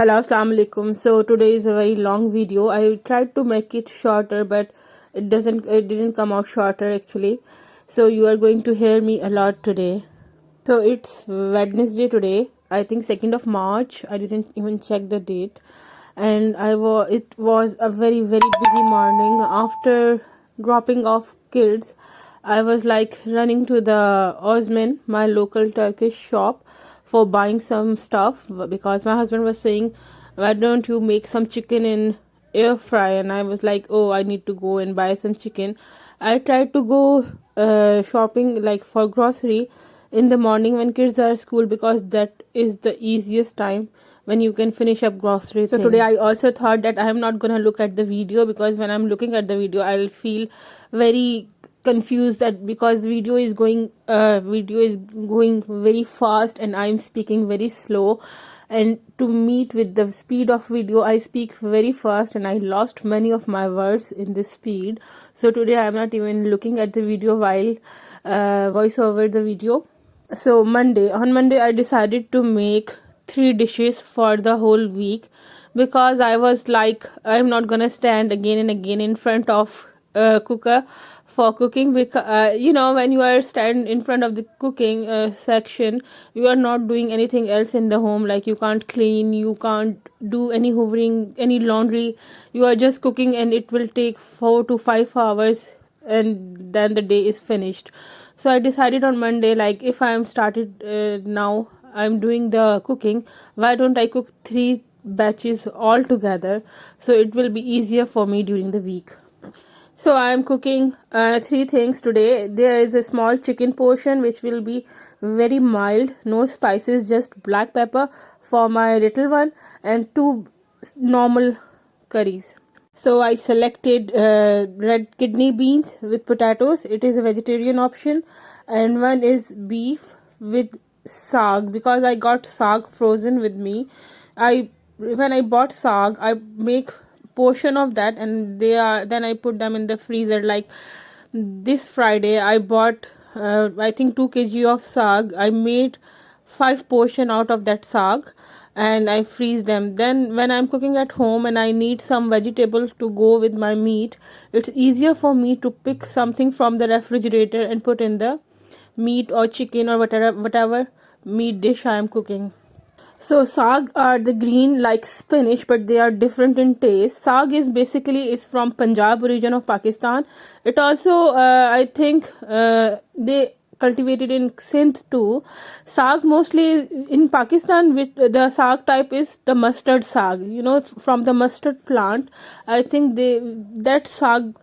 Hello, assalamu alaikum. So today is a very long video. I tried to make it shorter, but it didn't come out shorter actually. So you are going to hear me a lot today. So it's Wednesday today. I think 2nd of March. I didn't even check the date. And it was a very busy morning. After dropping off kids, I was like running to the Osman, my local Turkish shop, for buying some stuff because my husband was saying, why don't you make some chicken in air fry? And I was like, oh, I need to go and buy some chicken. I tried to go shopping like for grocery in the morning when kids are at school because that is the easiest time when you can finish up grocery. So today I also thought that I am not gonna look at the video because when I'm looking at the video I'll feel very confused that because video is going very fast and I'm speaking very slow, and to meet with the speed of video I speak very fast and I lost many of my words in this speed. So today I'm not even looking at the video while voice over the video. So on Monday I decided to make 3 dishes for the whole week because I was like, I'm not gonna stand again and again in front of cooker for cooking, because when you are stand in front of the cooking section, you are not doing anything else in the home, like you can't clean, you can't do any hoovering, any laundry, you are just cooking and it will take 4 to 5 hours and then the day is finished. So I decided on Monday, like if I am started now I'm doing the cooking, why don't I cook 3 batches all together, so it will be easier for me during the week. So I am cooking 3 things today. There is a small chicken portion which will be very mild, no spices, just black pepper for my little one, and 2 normal curries. So I selected red kidney beans with potatoes. It is a vegetarian option. And one is beef with saag because I got saag frozen with me. When I bought saag, I make portion of that and then I put them in the freezer. Like this Friday I bought I think 2 kg of saag. I made 5 portion out of that saag and I freeze them. Then when I'm cooking at home and I need some vegetable to go with my meat, it's easier for me to pick something from the refrigerator and put in the meat or chicken or whatever meat dish I am cooking. So saag are the green like spinach, but they are different in taste. Saag is from Punjab region of Pakistan. It also I think they cultivated in Sindh too. Saag mostly in Pakistan, which the saag type is the mustard saag. From the mustard plant. I think that saag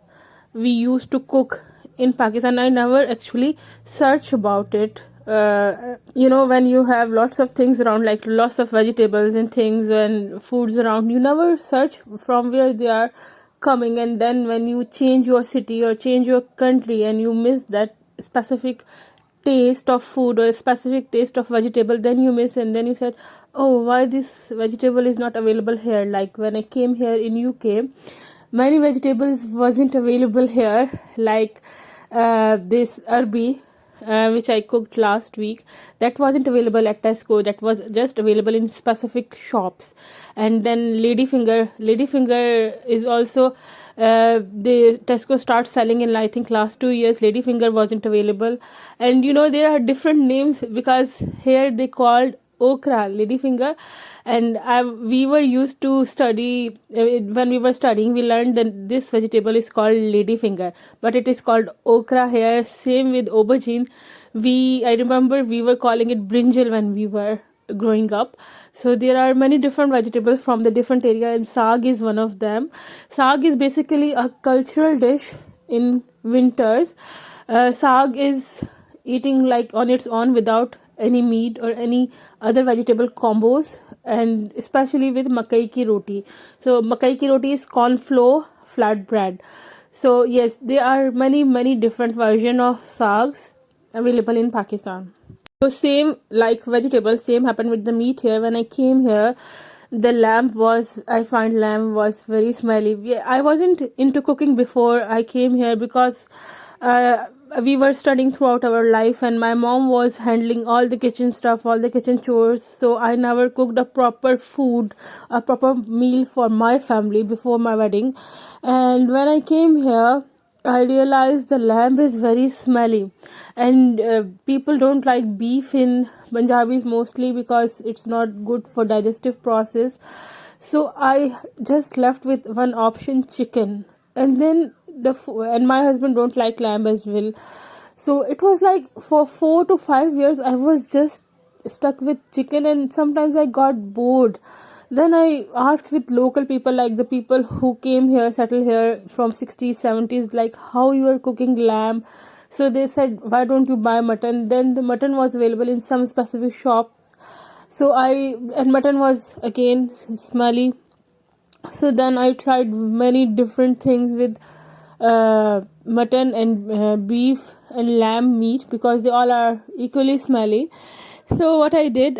we used to cook in Pakistan. I never actually searched about it. When you have lots of things around, like lots of vegetables and things and foods around, you never search from where they are coming, and then when you change your city or change your country and you miss that specific taste of food or a specific taste of vegetable, then you miss, and then you said, oh, why this vegetable is not available here. Like when I came here in UK, many vegetables wasn't available here, like this arbi, which I cooked last week, that wasn't available at Tesco. That was just available in specific shops. And then ladyfinger is also the Tesco starts selling in, I think, last 2 years. Ladyfinger wasn't available, and there are different names because here they called okra ladyfinger, and we were used to study when we were studying, we learned that this vegetable is called ladyfinger, but it is called okra here. Same with aubergine. I remember we were calling it brinjal when we were growing up. So there are many different vegetables from the different area, and saag is one of them. Saag is basically a cultural dish in winters. Saag is eating like on its own without any meat or any other vegetable combos, and especially with makai ki roti. So makai ki roti is corn flour flat bread. So yes, there are many different version of sags available in Pakistan. So same like vegetables, same happened with the meat here. When I came here, I find lamb was very smelly. I wasn't into cooking before I came here because we were studying throughout our life, and my mom was handling all the kitchen stuff, all the kitchen chores, so I never cooked a proper food, a proper meal for my family before my wedding. And when I came here, I realized the lamb is very smelly, and people don't like beef in Punjabis mostly because it's not good for digestive process. So I just left with one option, chicken. And then and my husband don't like lamb as well. So it was like for 4 to 5 years I was just stuck with chicken, and sometimes I got bored. Then I asked with local people, like the people who came here, settled here from 60s 70s, like how you are cooking lamb. So they said, why don't you buy mutton? Then the mutton was available in some specific shop. So and mutton was again smelly. So then I tried many different things with mutton and beef and lamb meat, because they all are equally smelly. So what I did,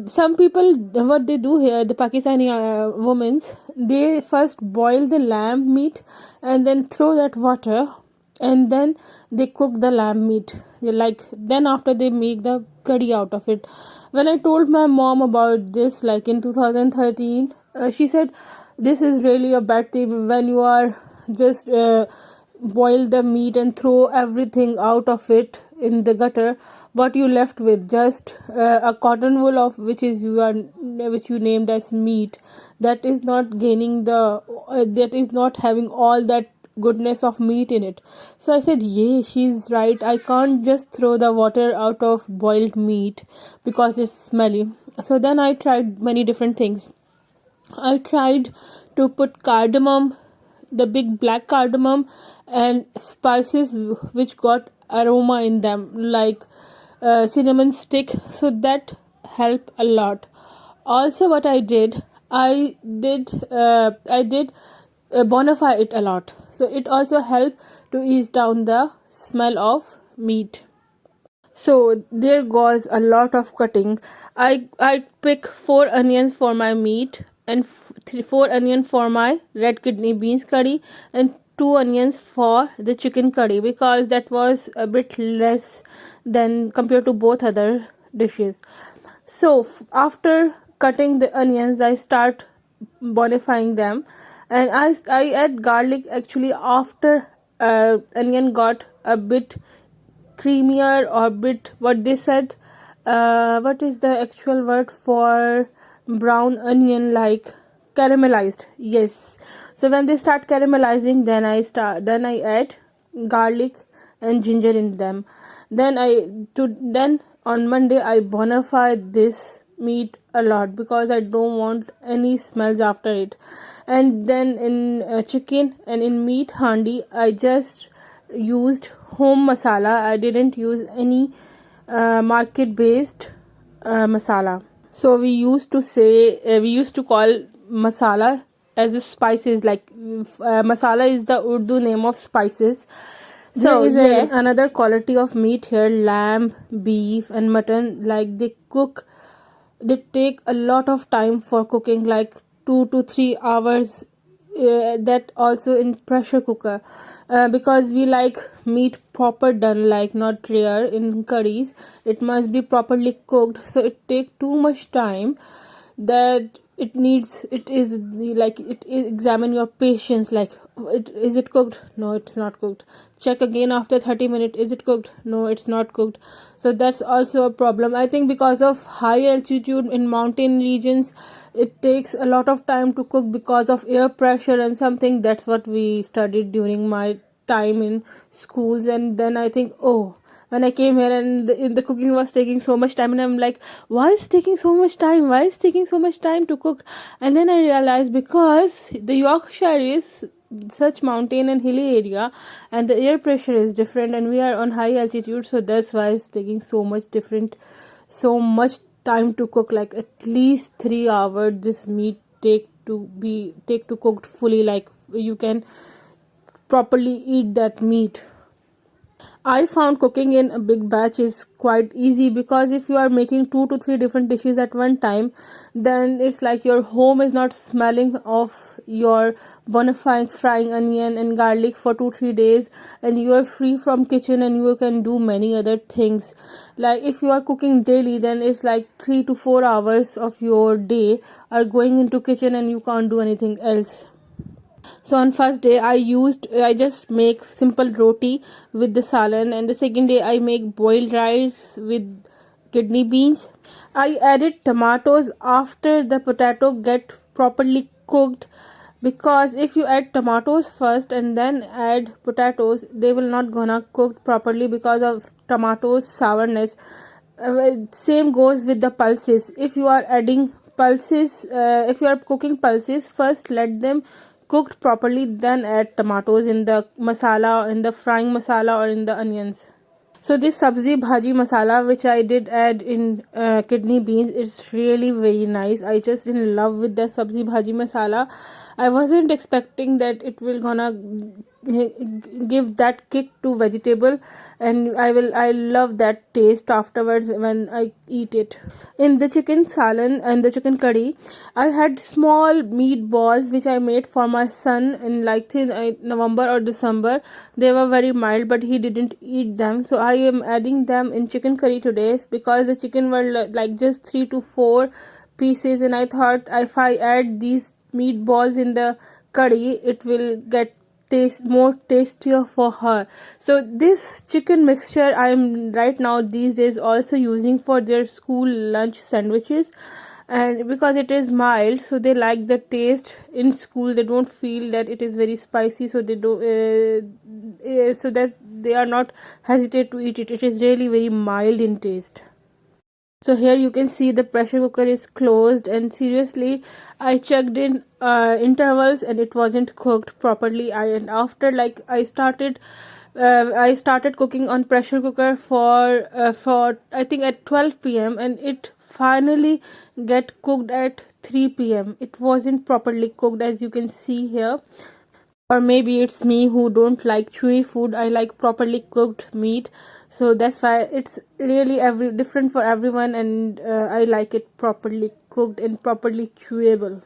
some people, what they do here, the Pakistani women, they first boil the lamb meat and then throw that water, and then they cook the lamb meat, like then after they make the curry out of it. When I told my mom about this, like in 2013, she said this is really a bad thing when you are just boil the meat and throw everything out of it in the gutter. What you left with, just a cotton wool of which you named as meat, that is not gaining that is not having all that goodness of meat in it. So I said, yeah, she's right, I can't just throw the water out of boiled meat because it's smelly. So then I tried many different things. I tried to put cardamom, the big black cardamom, and spices which got aroma in them, like cinnamon stick, so that helped a lot. Also what I did bonify it a lot, so it also helped to ease down the smell of meat. So there goes a lot of cutting. I pick 4 onions for my meat, and 4 onion for my red kidney beans curry, and 2 onions for the chicken curry, because that was a bit less than compared to both other dishes. So after cutting the onions, I start bonifying them, and I add garlic actually after onion got a bit creamier, or bit, what they said, what is the actual word for brown onion, like caramelized, yes. So when they start caramelizing, then I add garlic and ginger in them. Then on Monday I bonify this meat a lot, because I don't want any smells after it. And then in chicken and in meat handi, I just used home masala. I didn't use any market based masala. So we used to call masala as a spices, like masala is the Urdu name of spices. There is another quality of meat here, lamb, beef and mutton, like they take a lot of time for cooking, like 2 to 3 hours, that also in pressure cooker, because we like meat proper done, like not rare in curries. It must be properly cooked, so it take too much time, that it is like it is examine your patience, like is it cooked? No, it's not cooked. Check again after 30 minutes, is it cooked? No, it's not cooked. So that's also a problem, I think, because of high altitude in mountain regions. It takes a lot of time to cook because of air pressure and something. That's what we studied during my time in schools. And then I think, oh, when I came here and the cooking was taking so much time, and I'm like, why is taking so much time? Why is taking so much time to cook? And then I realized, because the Yorkshire is such mountain and hilly area, and the air pressure is different, and we are on high altitude, so that's why it's taking so much time to cook. Like at least 3 hours this meat take to cooked fully, like you can properly eat that meat. I found cooking in a big batch is quite easy, because if you are making 2 to 3 different dishes at one time, then it's like your home is not smelling of your bonafide frying onion and garlic for 2 3 days, and you are free from kitchen and you can do many other things. Like if you are cooking daily, then it's like 3 to 4 hours of your day are going into kitchen and you can't do anything else. So on first day I just make simple roti with the salan, and the second day I make boiled rice with kidney beans. I added tomatoes after the potato get properly cooked, because if you add tomatoes first and then add potatoes, they will not gonna cook properly because of tomatoes sourness. Same goes with the pulses. If you are adding pulses, if you are cooking pulses first, let them cooked properly, then add tomatoes in the masala, in the frying masala or in the onions. So this sabzi bhaji masala which I did add in kidney beans, it's really very nice. I just in love with the sabzi bhaji masala. I wasn't expecting that it will gonna give that kick to vegetable, and I love that taste afterwards when I eat it. In the chicken salan and the chicken curry, I had small meatballs which I made for my son in like November or December. They were very mild, but he didn't eat them, so I am adding them in chicken curry today, because the chicken were like just 3 to 4 pieces, and I thought if I add these meatballs in the curry, it will get taste more tastier for her. So this chicken mixture I am right now these days also using for their school lunch sandwiches, and because it is mild, so they like the taste in school. They don't feel that it is very spicy, so they do so that they are not hesitate to eat it. It is really very mild in taste. So here you can see the pressure cooker is closed, and seriously I checked in intervals and it wasn't cooked properly. And after like I started cooking on pressure cooker for I think at 12 p.m. and it finally get cooked at 3 p.m. It wasn't properly cooked, as you can see here. Or maybe it's me who don't like chewy food. I like properly cooked meat, so that's why it's really every different for everyone, and I like it properly cooked and properly chewable.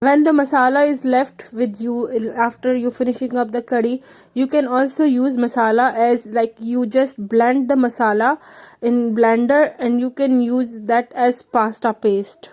When the masala is left with you after you finishing up the curry, you can also use masala as like you just blend the masala in blender and you can use that as pasta paste.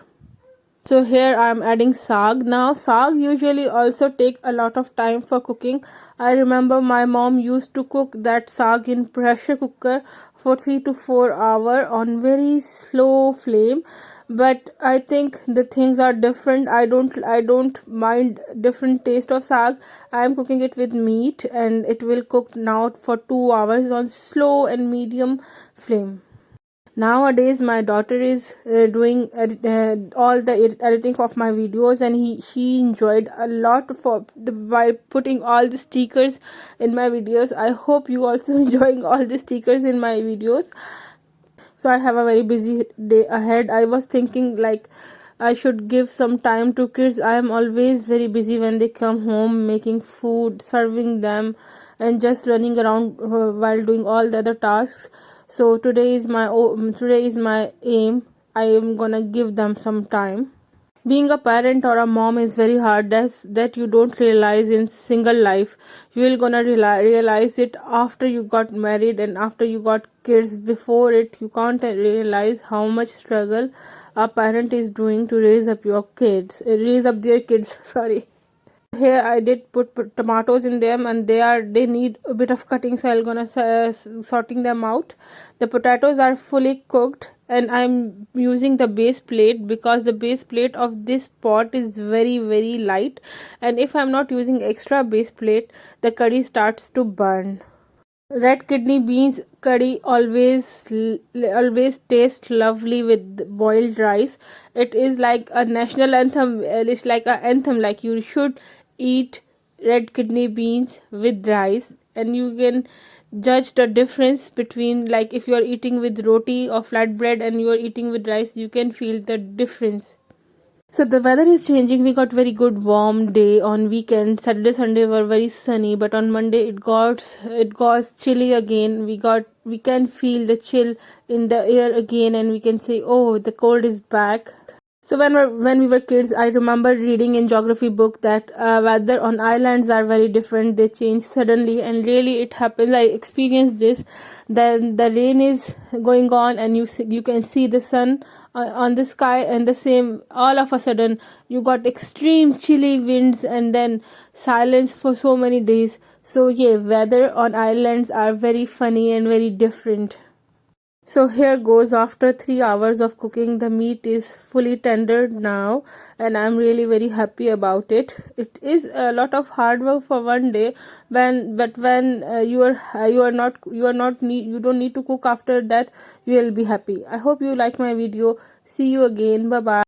So here I am adding saag. Now saag usually also take a lot of time for cooking. I remember my mom used to cook that saag in pressure cooker for 3 to 4 hours on very slow flame. But I think the things are different. I don't mind different taste of saag. I am cooking it with meat and it will cook now for 2 hours on slow and medium flame. Nowadays my daughter is doing all the editing of my videos, and she enjoyed a lot by putting all the stickers in my videos. I hope you also enjoying all the stickers in my videos. So I have a very busy day ahead. I was thinking like I should give some time to kids. I am always very busy when they come home, making food, serving them, and just running around while doing all the other tasks. So today is my aim. I am gonna give them some time. Being a parent or a mom is very hard. That you don't realize in single life. You will gonna realize it after you got married and after you got kids. Before it, you can't realize how much struggle a parent is doing to raise up your kids, raise up their kids. Sorry. Here I did put tomatoes in them, and they need a bit of cutting, so I'm gonna sorting them out. The potatoes are fully cooked, and I'm using the base plate because the base plate of this pot is very light, and if I'm not using extra base plate, the curry starts to burn. Red kidney beans curry always tastes lovely with boiled rice. It is like a national anthem. It's like an anthem. Like you should eat red kidney beans with rice, and you can judge the difference between, like, if you are eating with roti or flatbread and you are eating with rice, you can feel the difference. So the weather is changing. We got very good warm day on weekend. Saturday, Sunday were very sunny, but on Monday it got chilly again. We can feel the chill in the air again, and we can say, oh, the cold is back. So when we were kids, I remember reading in geography book that weather on islands are very different. They change suddenly, and really it happens. I experienced this. Then the rain is going on, and you can see the sun on the sky, and the same all of a sudden you got extreme chilly winds, and then silence for so many days. So yeah, weather on islands are very funny and very different. So here goes, after 3 hours of cooking, the meat is fully tendered now, and I'm really very happy about it. It is a lot of hard work for one day, when you don't need to cook after that, you will be happy. I hope you like my video. See you again. Bye bye.